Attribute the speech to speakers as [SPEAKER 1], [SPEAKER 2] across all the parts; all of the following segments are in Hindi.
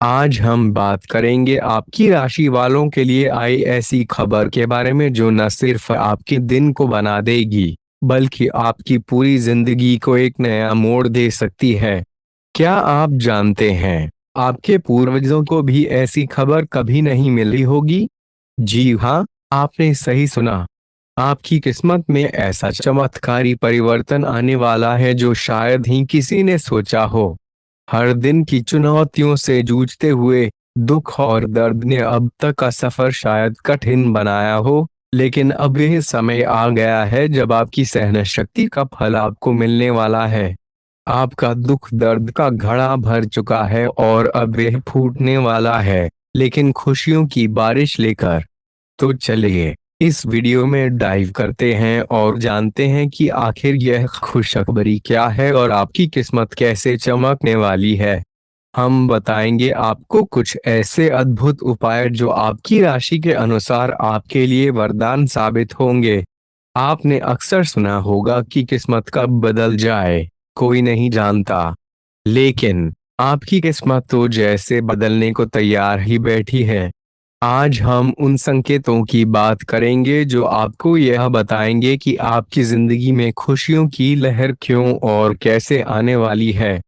[SPEAKER 1] आज हम बात करेंगे आपकी राशि वालों के लिए आई ऐसी खबर के बारे में जो न सिर्फ आपके दिन को बना देगी बल्कि आपकी पूरी जिंदगी को एक नया मोड़ दे सकती है। क्या आप जानते हैं, आपके पूर्वजों को भी ऐसी खबर कभी नहीं मिली होगी। जी हाँ, आपने सही सुना। आपकी किस्मत में ऐसा चमत्कारी परिवर्तन आने वाला है जो शायद ही किसी ने सोचा हो। हर दिन की चुनौतियों से जूझते हुए दुख और दर्द ने अब तक का सफर शायद कठिन बनाया हो, लेकिन अब यह समय आ गया है जब आपकी सहन शक्ति का फल आपको मिलने वाला है। आपका दुख दर्द का घड़ा भर चुका है और अब यह फूटने वाला है, लेकिन खुशियों की बारिश लेकर। तो चलिए इस वीडियो में डाइव करते हैं और जानते हैं कि आखिर यह खुशखबरी क्या है और आपकी किस्मत कैसे चमकने वाली है। हम बताएंगे आपको कुछ ऐसे अद्भुत उपाय जो आपकी राशि के अनुसार आपके लिए वरदान साबित होंगे। आपने अक्सर सुना होगा कि किस्मत कब बदल जाए कोई नहीं जानता, लेकिन आपकी किस्मत तो जैसे बदलने को तैयार ही बैठी है। आज हम उन संकेतों की बात करेंगे जो आपको यह बताएंगे कि आपकी जिंदगी में खुशियों की लहर क्यों और कैसे आने वाली है।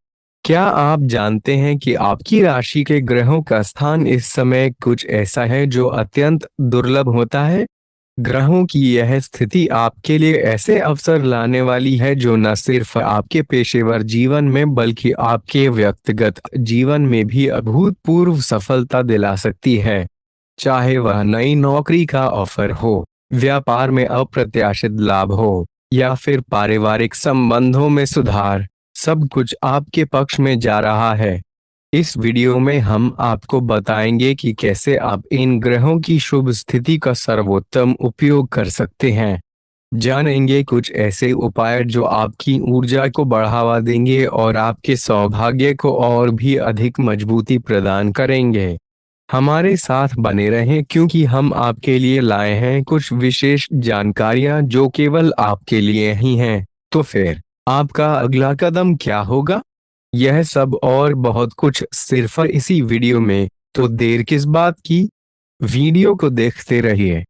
[SPEAKER 1] क्या आप जानते हैं कि आपकी राशि के ग्रहों का स्थान इस समय कुछ ऐसा है जो अत्यंत दुर्लभ होता है। ग्रहों की यह स्थिति आपके लिए ऐसे अवसर लाने वाली है जो न सिर्फ आपके पेशेवर जीवन में बल्कि आपके व्यक्तिगत जीवन में भी अभूतपूर्व सफलता दिला सकती है। चाहे वह नई नौकरी का ऑफर हो, व्यापार में अप्रत्याशित लाभ हो या फिर पारिवारिक संबंधों में सुधार, सब कुछ आपके पक्ष में जा रहा है। इस वीडियो में हम आपको बताएंगे कि कैसे आप इन ग्रहों की शुभ स्थिति का सर्वोत्तम उपयोग कर सकते हैं। जानेंगे कुछ ऐसे उपाय जो आपकी ऊर्जा को बढ़ावा देंगे और आपके सौभाग्य को और भी अधिक मजबूती प्रदान करेंगे। हमारे साथ बने रहें क्योंकि हम आपके लिए लाए हैं कुछ विशेष जानकारियां जो केवल आपके लिए ही हैं। तो फिर आपका अगला कदम क्या होगा, यह सब और बहुत कुछ सिर्फ इसी वीडियो में। तो देर किस बात की, वीडियो को देखते रहिए।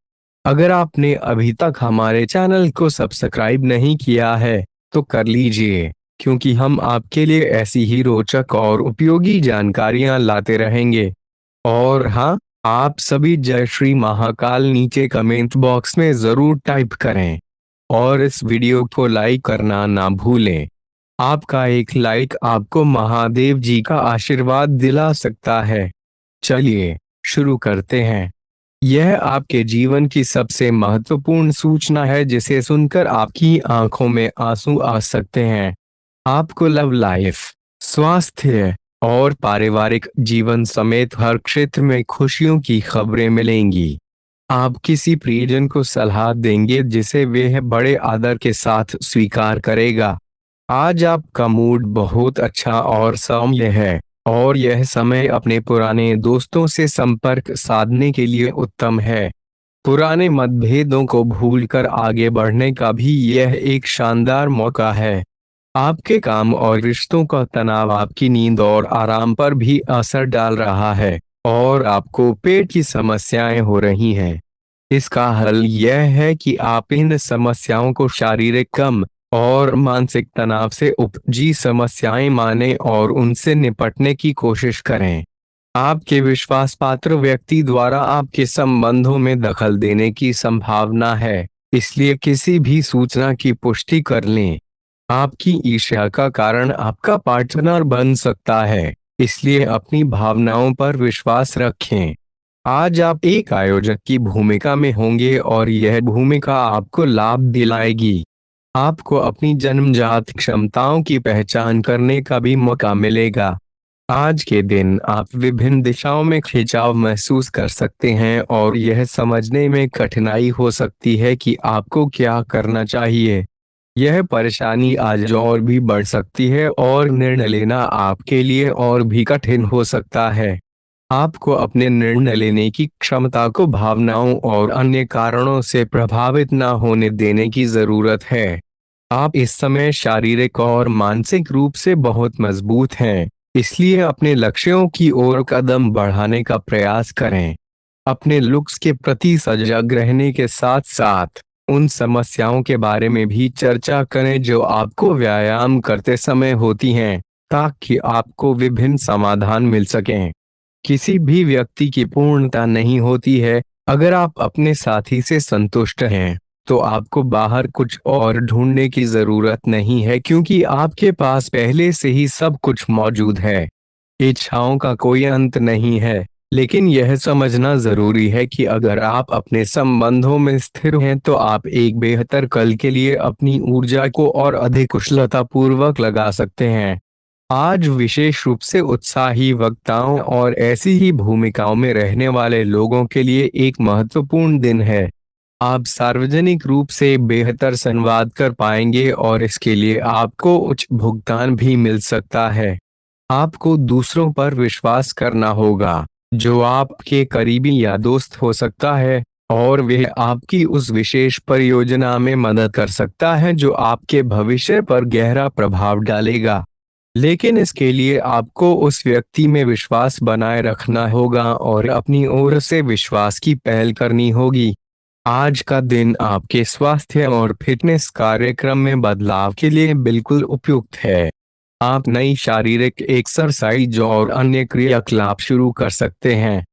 [SPEAKER 1] अगर आपने अभी तक हमारे चैनल को सब्सक्राइब नहीं किया है तो कर लीजिए, क्योंकि हम आपके लिए ऐसी ही रोचक और उपयोगी जानकारियां लाते रहेंगे। और हाँ, आप सभी जय श्री महाकाल नीचे कमेंट बॉक्स में जरूर टाइप करें और इस वीडियो को लाइक करना ना भूलें। आपका एक लाइक आपको महादेव जी का आशीर्वाद दिला सकता है। चलिए शुरू करते हैं। यह आपके जीवन की सबसे महत्वपूर्ण सूचना है जिसे सुनकर आपकी आंखों में आंसू आ सकते हैं। आपको लव लाइफ, स्वास्थ्य और पारिवारिक जीवन समेत हर क्षेत्र में खुशियों की खबरें मिलेंगी। आप किसी प्रियजन को सलाह देंगे जिसे वह बड़े आदर के साथ स्वीकार करेगा। आज आपका मूड बहुत अच्छा और सौम्य है और यह समय अपने पुराने दोस्तों से संपर्क साधने के लिए उत्तम है। पुराने मतभेदों को भूलकर आगे बढ़ने का भी यह एक शानदार मौका है। आपके काम और रिश्तों का तनाव आपकी नींद और आराम पर भी असर डाल रहा है और आपको पेट की समस्याएं हो रही हैं। इसका हल यह है कि आप इन समस्याओं को शारीरिक कम और मानसिक तनाव से उपजी समस्याएं माने और उनसे निपटने की कोशिश करें। आपके विश्वास पात्र व्यक्ति द्वारा आपके संबंधों में दखल देने की संभावना है, इसलिए किसी भी सूचना की पुष्टि कर लें। आपकी ईर्ष्या का कारण आपका पार्टनर बन सकता है, इसलिए अपनी भावनाओं पर विश्वास रखें। आज आप एक आयोजक की भूमिका में होंगे और यह भूमिका आपको लाभ दिलाएगी। आपको अपनी जन्मजात क्षमताओं की पहचान करने का भी मौका मिलेगा। आज के दिन आप विभिन्न दिशाओं में खिंचाव महसूस कर सकते हैं और यह समझने में कठिनाई हो सकती है कि आपको क्या करना चाहिए। यह परेशानी आज और भी बढ़ सकती है और निर्णय लेना आपके लिए और भी कठिन हो सकता है। आपको अपने निर्णय लेने की क्षमता को भावनाओं और अन्य कारणों से प्रभावित न होने देने की जरूरत है। आप इस समय शारीरिक और मानसिक रूप से बहुत मजबूत हैं, इसलिए अपने लक्ष्यों की ओर कदम बढ़ाने का प्रयास करें। अपने लुक्स के प्रति सजग रहने के साथ साथ उन समस्याओं के बारे में भी चर्चा करें जो आपको व्यायाम करते समय होती हैं, ताकि आपको विभिन्न समाधान मिल सकें। किसी भी व्यक्ति की पूर्णता नहीं होती है। अगर आप अपने साथी से संतुष्ट हैं, तो आपको बाहर कुछ और ढूंढने की जरूरत नहीं है, क्योंकि आपके पास पहले से ही सब कुछ मौजूद है। इच्छाओं का कोई अंत नहीं है, लेकिन यह समझना जरूरी है कि अगर आप अपने संबंधों में स्थिर हैं तो आप एक बेहतर कल के लिए अपनी ऊर्जा को और अधिक कुशलता पूर्वक लगा सकते हैं। आज विशेष रूप से उत्साही वक्ताओं और ऐसी ही भूमिकाओं में रहने वाले लोगों के लिए एक महत्वपूर्ण दिन है। आप सार्वजनिक रूप से बेहतर संवाद कर पाएंगे और इसके लिए आपको उच्च भुगतान भी मिल सकता है। आपको दूसरों पर विश्वास करना होगा, जो आपके करीबी या दोस्त हो सकता है, और वह आपकी उस विशेष परियोजना में मदद कर सकता है जो आपके भविष्य पर गहरा प्रभाव डालेगा। लेकिन इसके लिए आपको उस व्यक्ति में विश्वास बनाए रखना होगा और अपनी ओर से विश्वास की पहल करनी होगी। आज का दिन आपके स्वास्थ्य और फिटनेस कार्यक्रम में बदलाव के लिए बिल्कुल उपयुक्त है। आप नई शारीरिक एक्सरसाइज और अन्य क्रियाकलाप शुरू कर सकते हैं।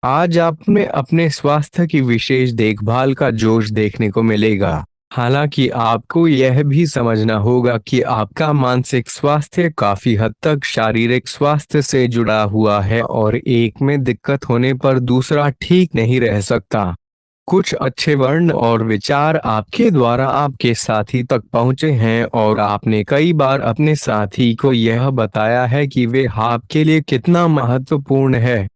[SPEAKER 1] आज आप में अपने स्वास्थ्य की विशेष देखभाल का जोश देखने को मिलेगा। हालांकि आपको यह भी समझना होगा कि आपका मानसिक स्वास्थ्य काफी हद तक शारीरिक स्वास्थ्य से जुड़ा हुआ है और एक में दिक्कत होने पर दूसरा ठीक नहीं रह सकता। कुछ अच्छे वर्ण और विचार आपके द्वारा आपके साथी तक पहुंचे हैं और आपने कई बार अपने साथी को यह बताया है कि वे आपके लिए कितना महत्वपूर्ण है।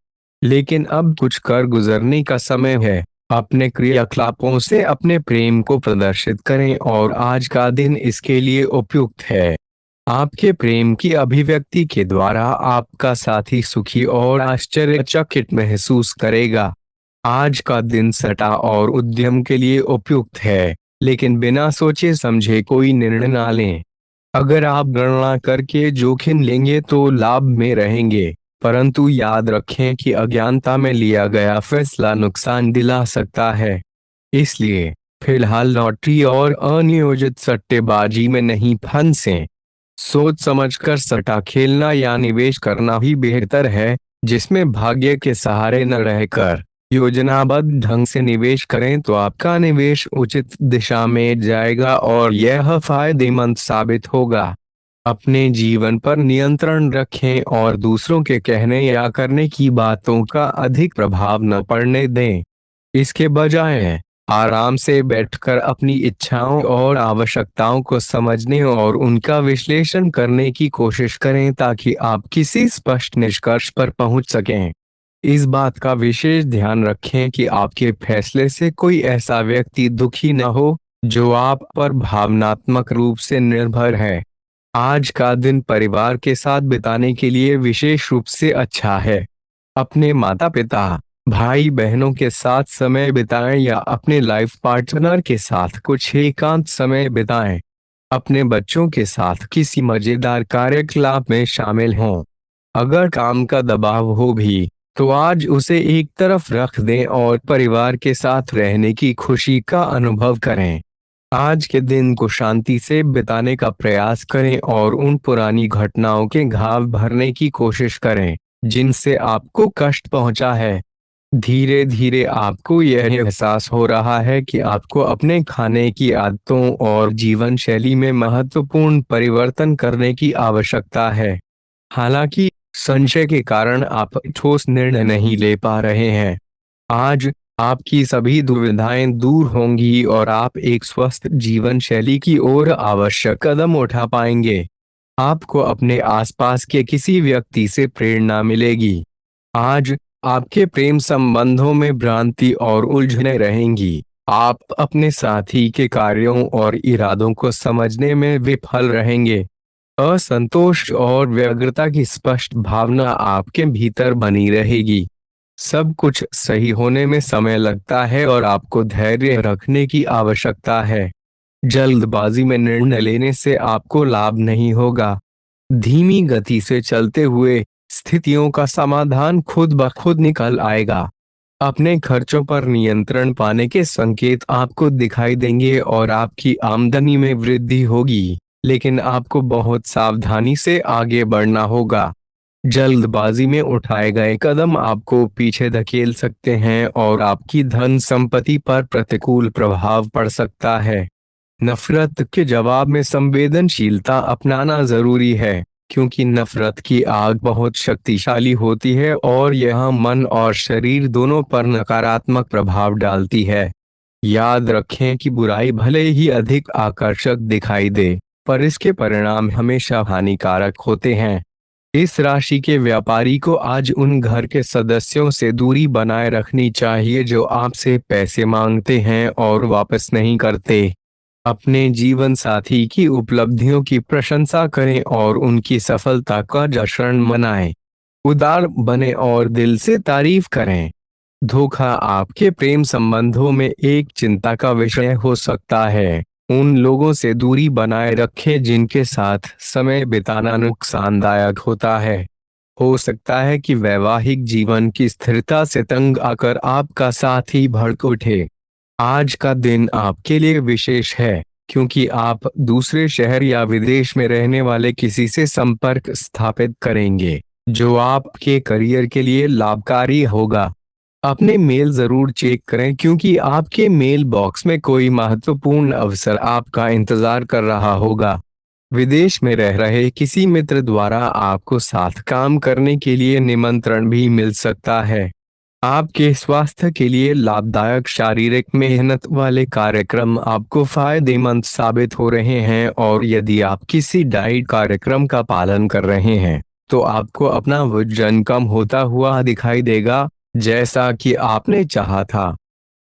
[SPEAKER 1] लेकिन अब कुछ कर गुजरने का समय है। अपने क्रियाकलापों से अपने प्रेम को प्रदर्शित करें और आज का दिन इसके लिए उपयुक्त है। आपके प्रेम की अभिव्यक्ति के द्वारा आपका साथी सुखी और आश्चर्यचकित महसूस करेगा। आज का दिन सटा और उद्यम के लिए उपयुक्त है, लेकिन बिना सोचे समझे कोई निर्णय ना लें। अगर आप गणना करके जोखिम लेंगे तो लाभ में रहेंगे, परंतु याद रखें कि अज्ञानता में लिया गया फैसला नुकसान दिला सकता है। इसलिए फिलहाल लॉटरी और अनियोजित सट्टेबाजी में नहीं फंसें। सोच समझकर सट्टा खेलना या निवेश करना ही बेहतर है, जिसमें भाग्य के सहारे न रहकर योजनाबद्ध ढंग से निवेश करें तो आपका निवेश उचित दिशा में जाएगा और यह फायदेमंद साबित होगा। अपने जीवन पर नियंत्रण रखें और दूसरों के कहने या करने की बातों का अधिक प्रभाव न पड़ने दें। इसके बजाय आराम से बैठकर अपनी इच्छाओं और आवश्यकताओं को समझने और उनका विश्लेषण करने की कोशिश करें, ताकि आप किसी स्पष्ट निष्कर्ष पर पहुंच सकें। इस बात का विशेष ध्यान रखें कि आपके फैसले से कोई ऐसा व्यक्ति दुखी न हो जो आप पर भावनात्मक रूप से निर्भर है। आज का दिन परिवार के साथ बिताने के लिए विशेष रूप से अच्छा है। अपने माता पिता, भाई बहनों के साथ समय बिताएं या अपने लाइफ पार्टनर के साथ कुछ एकांत समय बिताएं। अपने बच्चों के साथ किसी मजेदार कार्यकलाप में शामिल हों। अगर काम का दबाव हो भी, तो आज उसे एक तरफ रख दें और परिवार के साथ रहने की खुशी का अनुभव करें। आज के दिन को शांति से बिताने का प्रयास करें और उन पुरानी घटनाओं के घाव भरने की कोशिश करें जिनसे आपको कष्ट पहुंचा है। धीरे धीरे आपको यह एहसास हो रहा है कि आपको अपने खाने की आदतों और जीवन शैली में महत्वपूर्ण परिवर्तन करने की आवश्यकता है। हालांकि संशय के कारण आप ठोस निर्णय नहीं ले पा रहे हैं। आज आपकी सभी दुविधाएं दूर होंगी और आप एक स्वस्थ जीवन शैली की ओर आवश्यक कदम उठा पाएंगे। आपको अपने आसपास के किसी व्यक्ति से प्रेरणा मिलेगी। आज आपके प्रेम संबंधों में भ्रांति और उलझने रहेंगी। आप अपने साथी के कार्यों और इरादों को समझने में विफल रहेंगे। असंतोष और व्यग्रता की स्पष्ट भावना आपके भीतर बनी रहेगी। सब कुछ सही होने में समय लगता है और आपको धैर्य रखने की आवश्यकता है। जल्दबाजी में निर्णय लेने से आपको लाभ नहीं होगा। धीमी गति से चलते हुए स्थितियों का समाधान खुद ब खुद निकल आएगा। अपने खर्चों पर नियंत्रण पाने के संकेत आपको दिखाई देंगे और आपकी आमदनी में वृद्धि होगी, लेकिन आपको बहुत सावधानी से आगे बढ़ना होगा। जल्दबाजी में उठाए गए कदम आपको पीछे धकेल सकते हैं और आपकी धन संपत्ति पर प्रतिकूल प्रभाव पड़ सकता है। नफरत के जवाब में संवेदनशीलता अपनाना जरूरी है, क्योंकि नफरत की आग बहुत शक्तिशाली होती है और यह मन और शरीर दोनों पर नकारात्मक प्रभाव डालती है। याद रखें कि बुराई भले ही अधिक आकर्षक दिखाई दे, पर इसके परिणाम हमेशा हानिकारक होते हैं। इस राशि के व्यापारी को आज उन घर के सदस्यों से दूरी बनाए रखनी चाहिए जो आपसे पैसे मांगते हैं और वापस नहीं करते। अपने जीवन साथी की उपलब्धियों की प्रशंसा करें और उनकी सफलता का जश्न मनाएं। उदार बने और दिल से तारीफ करें। धोखा आपके प्रेम संबंधों में एक चिंता का विषय हो सकता है। उन लोगों से दूरी बनाए रखें जिनके साथ समय बिताना नुकसानदायक होता है। हो सकता है कि वैवाहिक जीवन की स्थिरता से तंग आकर आपका साथी भड़क उठे। आज का दिन आपके लिए विशेष है, क्योंकि आप दूसरे शहर या विदेश में रहने वाले किसी से संपर्क स्थापित करेंगे, जो आपके करियर के लिए लाभकारी होगा। अपने मेल जरूर चेक करें, क्योंकि आपके मेल बॉक्स में कोई महत्वपूर्ण अवसर आपका इंतजार कर रहा होगा। विदेश में रह रहे किसी मित्र द्वारा आपको साथ काम करने के लिए निमंत्रण भी मिल सकता है। आपके स्वास्थ्य के लिए लाभदायक शारीरिक मेहनत वाले कार्यक्रम आपको फायदेमंद साबित हो रहे हैं, और यदि आप किसी डाइट कार्यक्रम का पालन कर रहे हैं तो आपको अपना वजन कम होता हुआ दिखाई देगा, जैसा कि आपने चाहा था।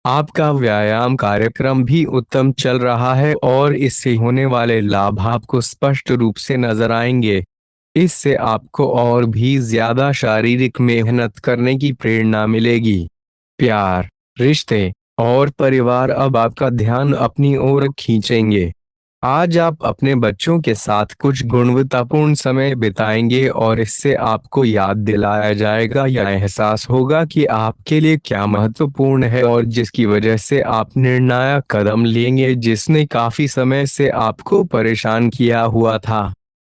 [SPEAKER 1] आपका व्यायाम कार्यक्रम भी उत्तम चल रहा है और इससे होने वाले लाभ आपको स्पष्ट रूप से नजर आएंगे। इससे आपको और भी ज्यादा शारीरिक मेहनत करने की प्रेरणा मिलेगी। प्यार, रिश्ते और परिवार अब आपका ध्यान अपनी ओर खींचेंगे। आज आप अपने बच्चों के साथ कुछ गुणवत्तापूर्ण समय बिताएंगे और इससे आपको याद दिलाया जाएगा या एहसास होगा कि आपके लिए क्या महत्वपूर्ण है, और जिसकी वजह से आप निर्णायक कदम लेंगे जिसने काफी समय से आपको परेशान किया हुआ था।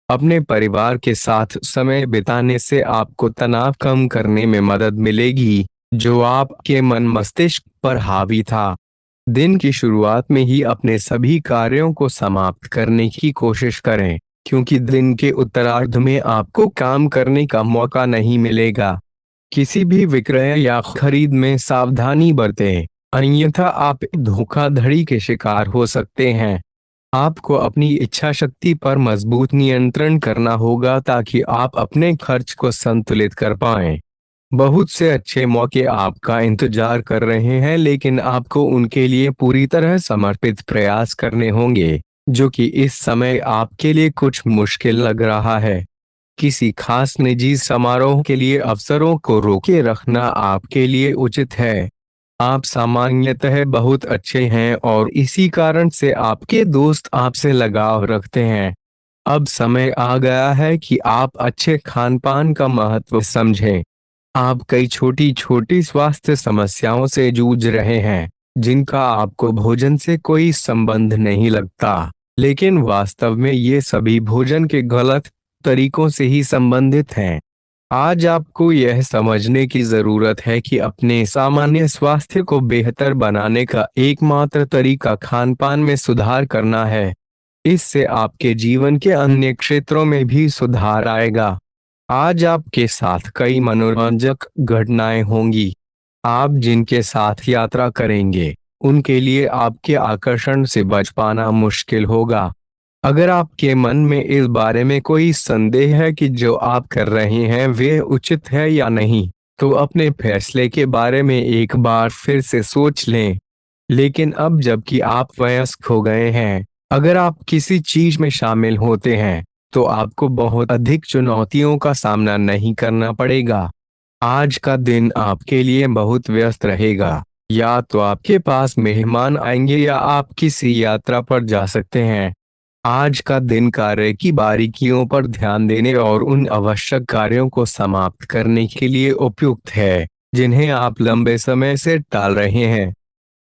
[SPEAKER 1] अपने परिवार के साथ समय बिताने से आपको तनाव कम करने में मदद मिलेगी, जो आपके मन मस्तिष्क पर हावी था। दिन की शुरुआत में ही अपने सभी कार्यों को समाप्त करने की कोशिश करें, क्योंकि दिन के उत्तरार्ध में आपको काम करने का मौका नहीं मिलेगा। किसी भी विक्रय या खरीद में सावधानी बरतें, अन्यथा आप धोखाधड़ी के शिकार हो सकते हैं। आपको अपनी इच्छा शक्ति पर मजबूत नियंत्रण करना होगा ताकि आप अपने खर्च को संतुलित कर पाएं। बहुत से अच्छे मौके आपका इंतजार कर रहे हैं, लेकिन आपको उनके लिए पूरी तरह समर्पित प्रयास करने होंगे, जो कि इस समय आपके लिए कुछ मुश्किल लग रहा है। किसी खास निजी समारोह के लिए अवसरों को रोके रखना आपके लिए उचित है। आप सामान्यतः बहुत अच्छे हैं और इसी कारण से आपके दोस्त आपसे लगाव रखते हैं। अब समय आ गया है कि आप अच्छे खान पान का महत्व समझें। आप कई छोटी छोटी स्वास्थ्य समस्याओं से जूझ रहे हैं, जिनका आपको भोजन से कोई संबंध नहीं लगता, लेकिन वास्तव में ये सभी भोजन के गलत तरीकों से ही संबंधित हैं। आज आपको यह समझने की जरूरत है कि अपने सामान्य स्वास्थ्य को बेहतर बनाने का एकमात्र तरीका खान पान में सुधार करना है। इससे आपके जीवन के अन्य क्षेत्रों में भी सुधार आएगा। आज आपके साथ कई मनोरंजक घटनाएं होंगी। आप जिनके साथ यात्रा करेंगे, उनके लिए आपके आकर्षण से बच पाना मुश्किल होगा। अगर आपके मन में इस बारे में कोई संदेह है कि जो आप कर रहे हैं वे उचित है या नहीं, तो अपने फैसले के बारे में एक बार फिर से सोच लें। लेकिन अब जबकि आप वयस्क हो गए हैं, अगर आप किसी चीज में शामिल होते हैं तो आपको बहुत अधिक चुनौतियों का सामना नहीं करना पड़ेगा। आज का दिन आपके लिए बहुत व्यस्त रहेगा। या तो आपके पास मेहमान आएंगे या आप किसी यात्रा पर जा सकते हैं। आज का दिन कार्य की बारीकियों पर ध्यान देने और उन आवश्यक कार्यों को समाप्त करने के लिए उपयुक्त है जिन्हें आप लंबे समय से टाल रहे हैं।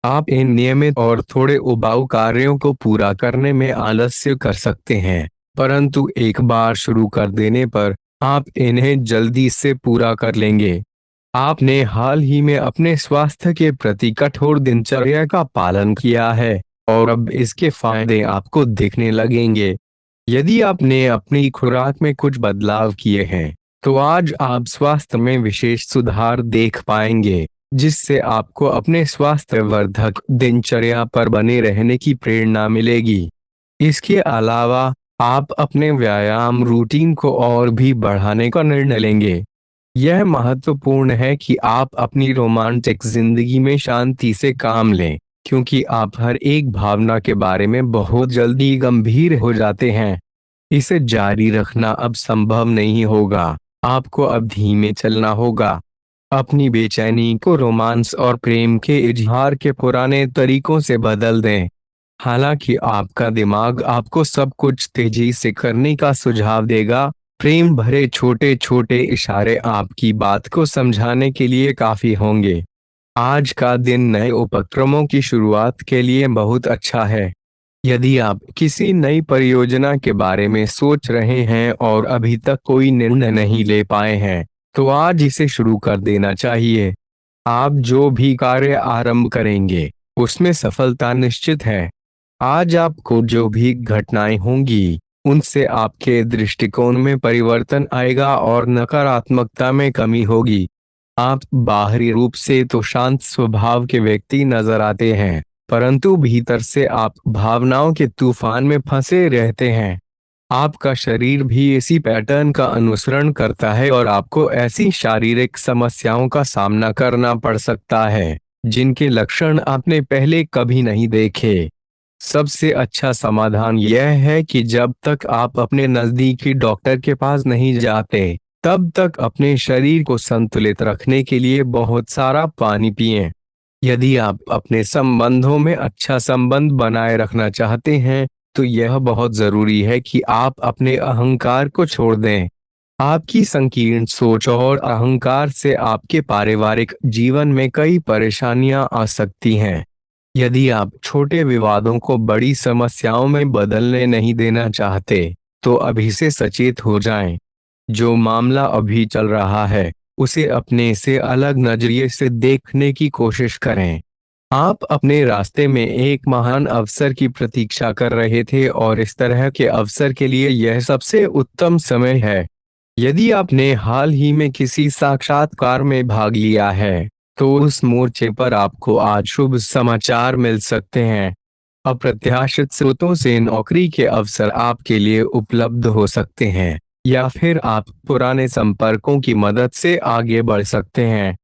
[SPEAKER 1] आप इन नियमित और थोड़े उबाऊ कार्यों को पूरा करने में आलस्य कर सकते हैं, परंतु एक बार शुरू कर देने पर आप इन्हें जल्दी से पूरा कर लेंगे। आपने हाल ही में अपने स्वास्थ्य के प्रति कठोर दिनचर्या का पालन किया है और अब इसके फायदे आपको दिखने लगेंगे। यदि आपने अपनी खुराक में कुछ बदलाव किए हैं तो आज आप स्वास्थ्य में विशेष सुधार देख पाएंगे, जिससे आपको अपने स्वास्थ्यवर्धक दिनचर्या पर बने रहने की प्रेरणा मिलेगी। इसके अलावा आप अपने व्यायाम रूटीन को और भी बढ़ाने का निर्णय लेंगे। यह महत्वपूर्ण है कि आप अपनी रोमांटिक जिंदगी में शांति से काम लें, क्योंकि आप हर एक भावना के बारे में बहुत जल्दी गंभीर हो जाते हैं। इसे जारी रखना अब संभव नहीं होगा। आपको अब धीमे चलना होगा। अपनी बेचैनी को रोमांस और प्रेम के इजहार के पुराने तरीकों से बदल दें। हालांकि आपका दिमाग आपको सब कुछ तेजी से करने का सुझाव देगा, प्रेम भरे छोटे छोटे इशारे आपकी बात को समझाने के लिए काफी होंगे। आज का दिन नए उपक्रमों की शुरुआत के लिए बहुत अच्छा है। यदि आप किसी नई परियोजना के बारे में सोच रहे हैं और अभी तक कोई निर्णय नहीं ले पाए हैं, तो आज इसे शुरू कर देना चाहिए। आप जो भी कार्य आरंभ करेंगे उसमें सफलता निश्चित है। आज आपको जो भी घटनाएं होंगी उनसे आपके दृष्टिकोण में परिवर्तन आएगा और नकारात्मकता में कमी होगी। आप बाहरी रूप से तो शांत स्वभाव के व्यक्ति नजर आते हैं, परंतु भीतर से आप भावनाओं के तूफान में फंसे रहते हैं। आपका शरीर भी इसी पैटर्न का अनुसरण करता है और आपको ऐसी शारीरिक समस्याओं का सामना करना पड़ सकता है जिनके लक्षण आपने पहले कभी नहीं देखे। सबसे अच्छा समाधान यह है कि जब तक आप अपने नजदीकी डॉक्टर के पास नहीं जाते, तब तक अपने शरीर को संतुलित रखने के लिए बहुत सारा पानी पिएं। यदि आप अपने संबंधों में अच्छा संबंध बनाए रखना चाहते हैं तो यह बहुत जरूरी है कि आप अपने अहंकार को छोड़ दें। आपकी संकीर्ण सोच और अहंकार से आपके पारिवारिक जीवन में कई परेशानियां आ सकती हैं। यदि आप छोटे विवादों को बड़ी समस्याओं में बदलने नहीं देना चाहते, तो अभी से सचेत हो जाएं। जो मामला अभी चल रहा है उसे अपने से अलग नजरिए से देखने की कोशिश करें। आप अपने रास्ते में एक महान अवसर की प्रतीक्षा कर रहे थे और इस तरह के अवसर के लिए यह सबसे उत्तम समय है। यदि आपने हाल ही में किसी साक्षात्कार में भाग लिया है तो उस मोर्चे पर आपको आज शुभ समाचार मिल सकते हैं। अप्रत्याशित स्रोतों से नौकरी के अवसर आपके लिए उपलब्ध हो सकते हैं या फिर आप पुराने संपर्कों की मदद से आगे बढ़ सकते हैं।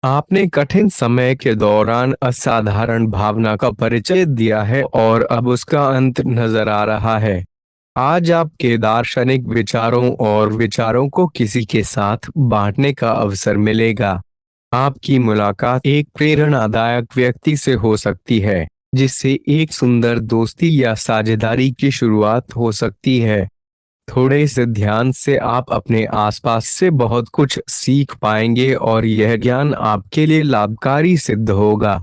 [SPEAKER 1] आपने कठिन समय के दौरान असाधारण भावना का परिचय दिया है और अब उसका अंत नजर आ रहा है। आज आपके दार्शनिक विचारों और विचारों को किसी के साथ बांटने का अवसर मिलेगा। आपकी मुलाकात एक प्रेरणादायक व्यक्ति से हो सकती है, जिससे एक सुंदर दोस्ती या साझेदारी की शुरुआत हो सकती है। थोड़े से ध्यान से आप अपने आसपास से बहुत कुछ सीख पाएंगे और यह ज्ञान आपके लिए लाभकारी सिद्ध होगा।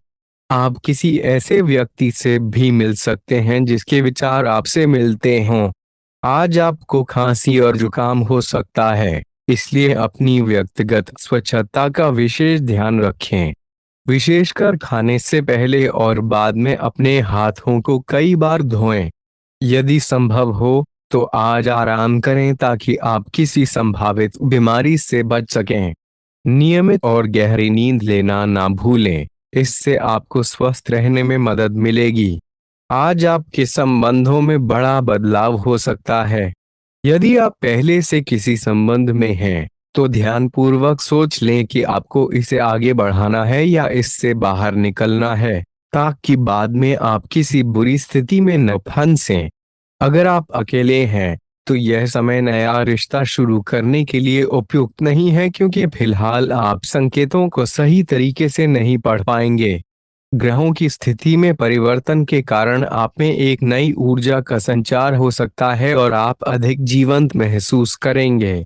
[SPEAKER 1] आप किसी ऐसे व्यक्ति से भी मिल सकते हैं जिसके विचार आपसे मिलते हों। आज आपको खांसी और जुकाम हो सकता है, इसलिए अपनी व्यक्तिगत स्वच्छता का विशेष ध्यान रखें। विशेषकर खाने से पहले और बाद में अपने हाथों को कई बार धोएं। यदि संभव हो तो आज आराम करें ताकि आप किसी संभावित बीमारी से बच सकें। नियमित और गहरी नींद लेना ना भूलें, इससे आपको स्वस्थ रहने में मदद मिलेगी। आज आपके संबंधों में बड़ा बदलाव हो सकता है। यदि आप पहले से किसी संबंध में हैं तो ध्यानपूर्वक सोच लें कि आपको इसे आगे बढ़ाना है या इससे बाहर निकलना है, ताकि बाद में आप किसी बुरी स्थिति में न फंसें। अगर आप अकेले हैं तो यह समय नया रिश्ता शुरू करने के लिए उपयुक्त नहीं है, क्योंकि फिलहाल आप संकेतों को सही तरीके से नहीं पढ़ पाएंगे। ग्रहों की स्थिति में परिवर्तन के कारण आप में एक नई ऊर्जा का संचार हो सकता है और आप अधिक जीवंत महसूस करेंगे।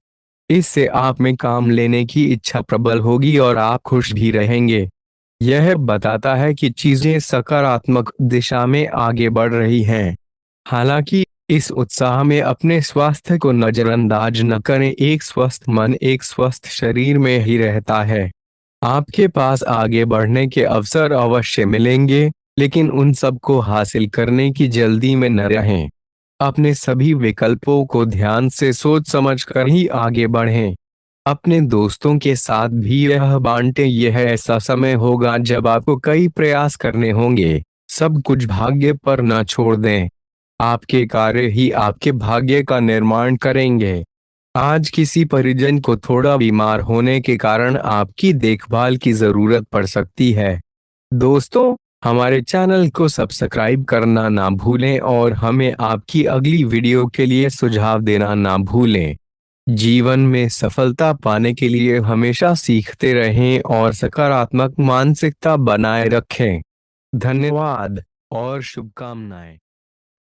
[SPEAKER 1] इससे आप में काम लेने की इच्छा प्रबल होगी और आप खुश भी रहेंगे। यह बताता है कि चीजें सकारात्मक दिशा में आगे बढ़ रही हैं। हालांकि इस उत्साह में अपने स्वास्थ्य को नजरअंदाज न करें। एक स्वस्थ मन एक स्वस्थ शरीर में ही रहता है। आपके पास आगे बढ़ने के अवसर अवश्य मिलेंगे, लेकिन उन सब को हासिल करने की जल्दी में न रहें। अपने सभी विकल्पों को ध्यान से सोच समझ कर ही आगे बढ़ें। अपने दोस्तों के साथ भी यह बांटें। यह ऐसा समय होगा जब आपको कई प्रयास करने होंगे। सब कुछ भाग्य पर न छोड़ दें। आपके कार्य ही आपके भाग्य का निर्माण करेंगे। आज किसी परिजन को थोड़ा बीमार होने के कारण आपकी देखभाल की जरूरत पड़ सकती है। दोस्तों, हमारे चैनल को सब्सक्राइब करना ना भूलें और हमें आपकी अगली वीडियो के लिए सुझाव देना ना भूलें। जीवन में सफलता पाने के लिए हमेशा सीखते रहें और सकारात्मक मानसिकता बनाए रखें। धन्यवाद और शुभकामनाएं।